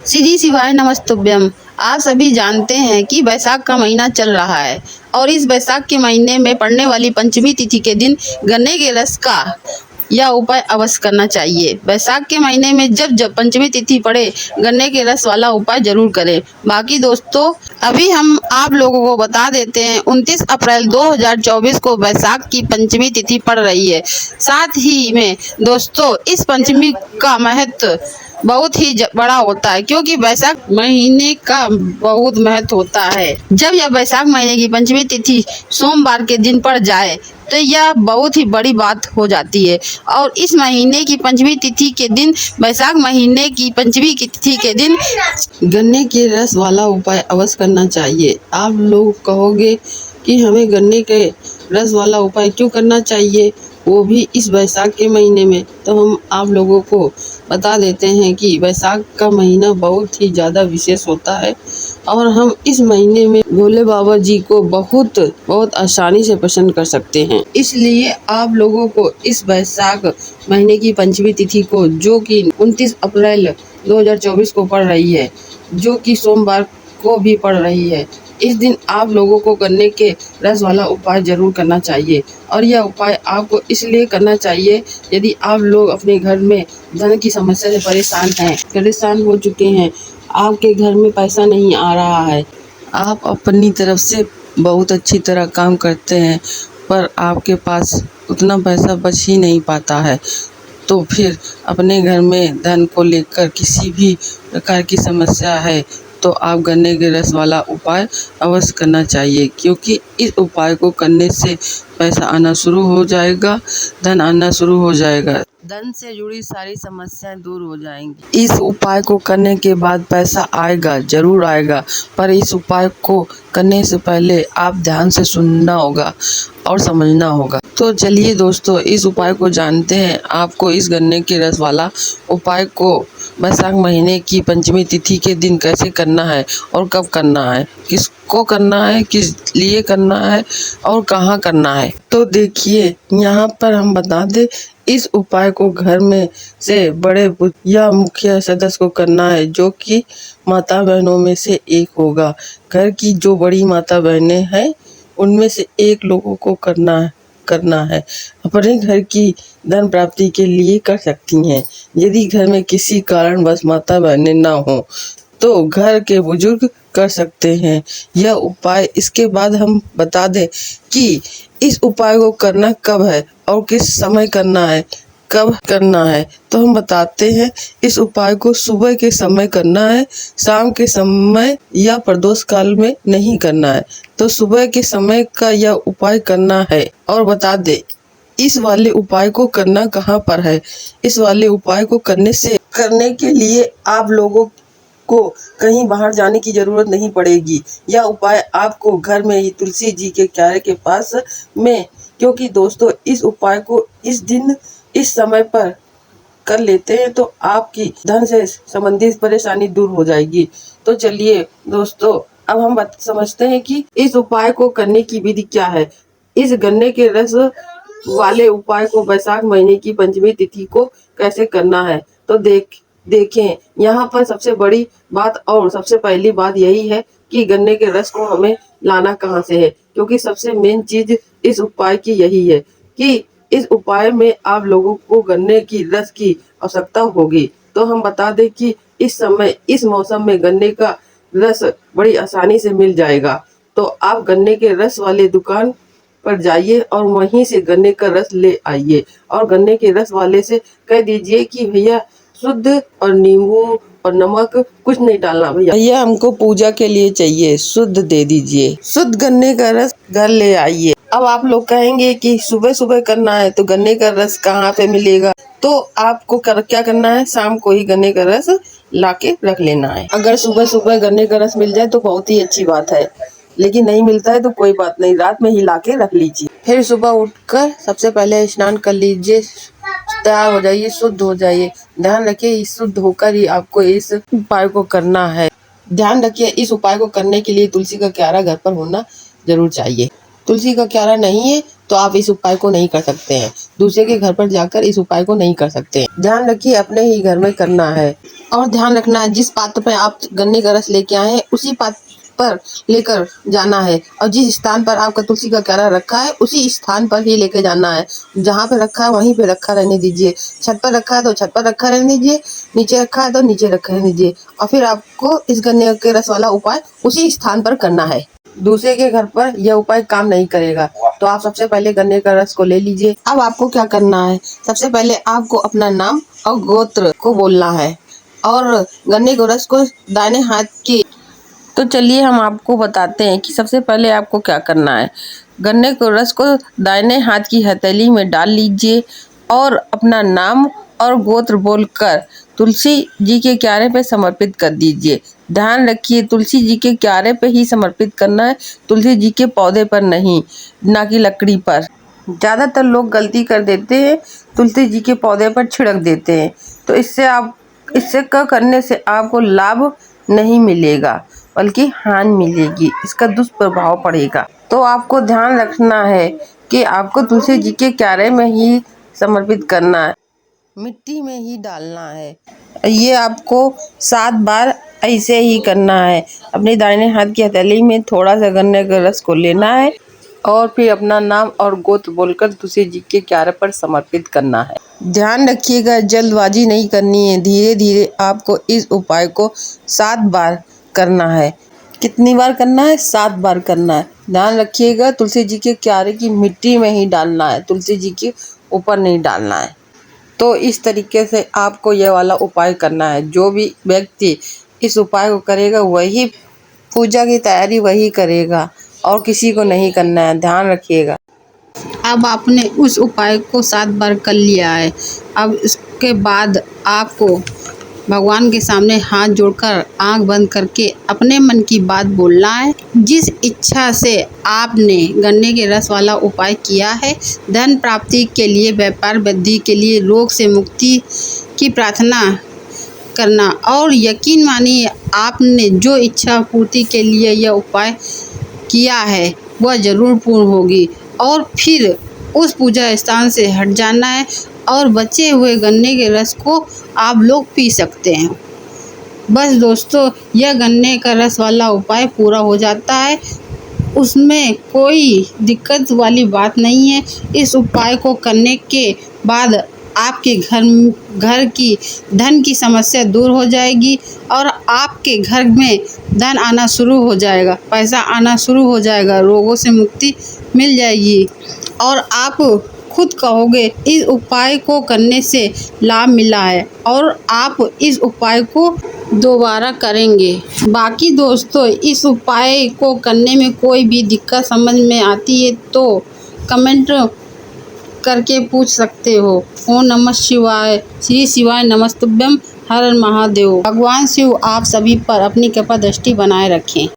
श्री शिवाय नमस्तुभ्यम। आप सभी जानते हैं कि बैसाख का महीना चल रहा है और इस बैसाख के महीने में पड़ने वाली पंचमी तिथि के दिन गन्ने के रस का यह उपाय अवश्य करना चाहिए। बैसाख के महीने में जब जब पंचमी तिथि पड़े गन्ने के रस वाला उपाय जरूर करें। बाकी दोस्तों अभी हम आप लोगों को बता देते हैं 29 अप्रैल 2024 को बैसाख की पंचमी तिथि पड़ रही है। साथ ही में दोस्तों इस पंचमी का महत्व बहुत ही बड़ा होता है क्योंकि बैसाख महीने का बहुत महत्व होता है। जब यह बैसाख महीने की पंचमी तिथि सोमवार के दिन पड़ जाए तो यह बहुत ही बड़ी बात हो जाती है और इस महीने की पंचमी तिथि के दिन बैसाख महीने की पंचमी की तिथि के दिन गन्ने के रस वाला उपाय अवश्य करना चाहिए। आप लोग कहोगे कि हमें गन्ने के रस वाला उपाय क्यों करना चाहिए, वो भी इस बैसाख के महीने में। तो हम आप लोगों को बता देते हैं कि बैसाख का महीना बहुत ही ज़्यादा विशेष होता है और हम इस महीने में भोले बाबा जी को बहुत आसानी से प्रसन्न कर सकते हैं। इसलिए आप लोगों को इस बैसाख महीने की पंचमी तिथि को, जो कि 29 अप्रैल 2024 को पड़ रही है, जो कि सोमवार को भी पड़ रही है, इस दिन आप लोगों को गन्ने के रस वाला उपाय जरूर करना चाहिए। और यह उपाय आपको इसलिए करना चाहिए यदि आप लोग अपने घर में धन की समस्या से परेशान हो चुके हैं, आपके घर में पैसा नहीं आ रहा है, आप अपनी तरफ से बहुत अच्छी तरह काम करते हैं पर आपके पास उतना पैसा बच ही नहीं पाता है, तो फिर अपने घर में धन को लेकर किसी भी प्रकार की समस्या है तो आप गन्ने के रस वाला उपाय अवश्य करना चाहिए, क्योंकि इस उपाय को करने से पैसा आना शुरू हो जाएगा, धन आना शुरू हो जाएगा, धन से जुड़ी सारी समस्याएं दूर हो जाएंगी। इस उपाय को करने के बाद पैसा आएगा, जरूर आएगा, पर इस उपाय को करने से पहले आप ध्यान से सुनना होगा और समझना होगा। तो चलिए दोस्तों इस उपाय को जानते हैं। आपको इस गन्ने के रस वाला उपाय को बैसाख महीने की पंचमी तिथि के दिन कैसे करना है और कब करना है, किसको करना है, किस लिए करना है और कहाँ करना है। तो देखिए यहाँ पर हम बता दें, इस उपाय को घर में से बड़े या मुख्य सदस्य को करना है, जो कि माता बहनों में से एक होगा। घर की जो बड़ी माता बहनें हैं उनमें से एक लोगों को करना है। अपने घर की धन प्राप्ति के लिए कर सकती हैं। यदि घर में किसी कारणवश माता बहनें ना हो तो घर के बुजुर्ग कर सकते हैं यह उपाय। इसके बाद हम बता दें कि इस उपाय को करना कब है और किस समय करना है, कब करना है। तो हम बताते हैं, इस उपाय को सुबह के समय करना है, शाम के समय या प्रदोष काल में नहीं करना है। तो सुबह के समय का यह उपाय करना है। और बता दे इस वाले उपाय को करना कहाँ पर है। इस वाले उपाय को करने के लिए आप लोगों को कहीं बाहर जाने की जरूरत नहीं पड़ेगी। यह उपाय आपको घर में ही तुलसी जी के क्यारे के पास में, क्योंकि दोस्तों इस उपाय को इस दिन इस समय पर कर लेते हैं तो आपकी धन से संबंधित परेशानी दूर हो जाएगी। तो चलिए दोस्तों अब हम समझते हैं कि इस उपाय को करने की विधि क्या है। इस गन्ने के रस वाले उपाय को बैसाख महीने की पंचमी तिथि को कैसे करना है। तो देखें यहाँ पर सबसे बड़ी बात और सबसे पहली बात यही है कि गन्ने के रस को हमें लाना कहाँ से है, क्योंकि सबसे मेन चीज इस उपाय की यही है कि इस उपाय में आप लोगों को गन्ने की रस की आवश्यकता होगी। तो हम बता दें कि इस समय इस मौसम में गन्ने का रस बड़ी आसानी से मिल जाएगा। तो आप गन्ने के रस वाले दुकान पर जाइए और वहीं से गन्ने का रस ले आइए और गन्ने के रस वाले से कह दीजिए कि भैया शुद्ध और नींबू और नमक कुछ नहीं डालना, भैया हमको पूजा के लिए चाहिए, शुद्ध दे दीजिए, शुद्ध गन्ने का रस घर ले आइए। अब आप लोग कहेंगे कि सुबह सुबह करना है तो गन्ने का रस कहाँ पे मिलेगा। तो आपको क्या करना है, शाम को ही गन्ने का रस लाके रख लेना है। अगर सुबह सुबह गन्ने का रस मिल जाए तो बहुत ही अच्छी बात है, लेकिन नहीं मिलता है तो कोई बात नहीं, रात में ही लाके रख लीजिए। फिर सुबह उठकर सबसे पहले स्नान कर लीजिए, तैयार हो जाइए, शुद्ध हो जाइए। ध्यान रखिए शुद्ध होकर ही आपको इस उपाय को करना है। ध्यान रखिए इस उपाय को करने के लिए तुलसी का क्यारा घर पर होना जरूर चाहिए। तुलसी का क्यारा नहीं है तो आप इस उपाय को नहीं कर सकते हैं, दूसरे के घर पर जाकर इस उपाय को नहीं कर सकते हैं। ध्यान रखिए अपने ही घर में करना है। और ध्यान रखना है जिस पात्र पर आप गन्ने का रस लेके आए हैं उसी पात्र पर लेकर जाना है, और जिस स्थान पर आपका तुलसी का क्यारा रखा है उसी स्थान पर ही लेकर जाना है। जहाँ पे रखा है वहीं पे रखा रहने दीजिए। छत पर रखा है तो छत पर रखा रहने दीजिए, नीचे रखा है तो नीचे रखा रहने दीजिए, और फिर आपको इस गन्ने के रस वाला उपाय उसी स्थान पर करना है। दूसरे के घर पर यह उपाय काम नहीं करेगा। तो आप सबसे पहले गन्ने का रस को ले लीजिए। अब आपको क्या करना है, सबसे पहले आपको अपना नाम और गोत्र को बोलना है और गन्ने के रस को दाहिने हाथ की। तो चलिए हम आपको बताते हैं कि सबसे पहले आपको क्या करना है। गन्ने के रस को दाहिने हाथ की हथेली में डाल लीजिए और अपना नाम और गोत्र बोलकर तुलसी जी के क्यारे पे समर्पित कर दीजिए। ध्यान रखिए तुलसी जी के क्यारे पे ही समर्पित करना है, तुलसी जी के पौधे पर नहीं, ना कि लकड़ी पर। ज़्यादातर लोग गलती कर देते हैं, तुलसी जी के पौधे पर छिड़क देते हैं। तो इससे करने से आपको लाभ नहीं मिलेगा बल्कि हानि मिलेगी, इसका दुष्प्रभाव पड़ेगा। तो आपको ध्यान रखना है कि आपको तुलसी जी के क्यारे में ही समर्पित करना है, मिट्टी में ही डालना है। ये आपको 7 बार ऐसे ही करना है। अपने दाहिने हाथ की हथेली में थोड़ा सा गन्ने के रस को लेना है और फिर अपना नाम और गोत्र बोलकर तुलसी जी के क्यारे पर समर्पित करना है। ध्यान रखिएगा जल्दबाजी नहीं करनी है, धीरे धीरे आपको इस उपाय को 7 बार करना है। कितनी बार करना है? 7 बार करना है। ध्यान रखिएगा तुलसी जी के क्यारे की मिट्टी में ही डालना है, तुलसी जी के ऊपर नहीं डालना है। तो इस तरीके से आपको यह वाला उपाय करना है। जो भी व्यक्ति इस उपाय को करेगा वही पूजा की तैयारी वही करेगा और किसी को नहीं करना है, ध्यान रखिएगा। अब आपने उस उपाय को 7 बार कर लिया है। अब इसके बाद आपको भगवान के सामने हाथ जोड़कर आंख बंद करके अपने मन की बात बोलना है। जिस इच्छा से आपने गन्ने के रस वाला उपाय किया है, धन प्राप्ति के लिए, व्यापार वृद्धि के लिए, रोग से मुक्ति की प्रार्थना करना, और यकीन मानिए आपने जो इच्छा पूर्ति के लिए यह उपाय किया है वह जरूर पूर्ण होगी। और फिर उस पूजा स्थान से हट जाना है और बचे हुए गन्ने के रस को आप लोग पी सकते हैं। बस दोस्तों, यह गन्ने का रस वाला उपाय पूरा हो जाता है, उसमें कोई दिक्कत वाली बात नहीं है। इस उपाय को करने के बाद आपके घर की धन की समस्या दूर हो जाएगी और आपके घर में धन आना शुरू हो जाएगा, पैसा आना शुरू हो जाएगा, रोगों से मुक्ति मिल जाएगी और आप खुद कहोगे इस उपाय को करने से लाभ मिला है और आप इस उपाय को दोबारा करेंगे। बाकी दोस्तों, इस उपाय को करने में कोई भी दिक्कत समझ में आती है तो कमेंट करके पूछ सकते हो। ओम नमः शिवाय, श्री शिवाय नमस्तुभ्यम, हर हर महादेव। भगवान शिव आप सभी पर अपनी कृपा दृष्टि बनाए रखें।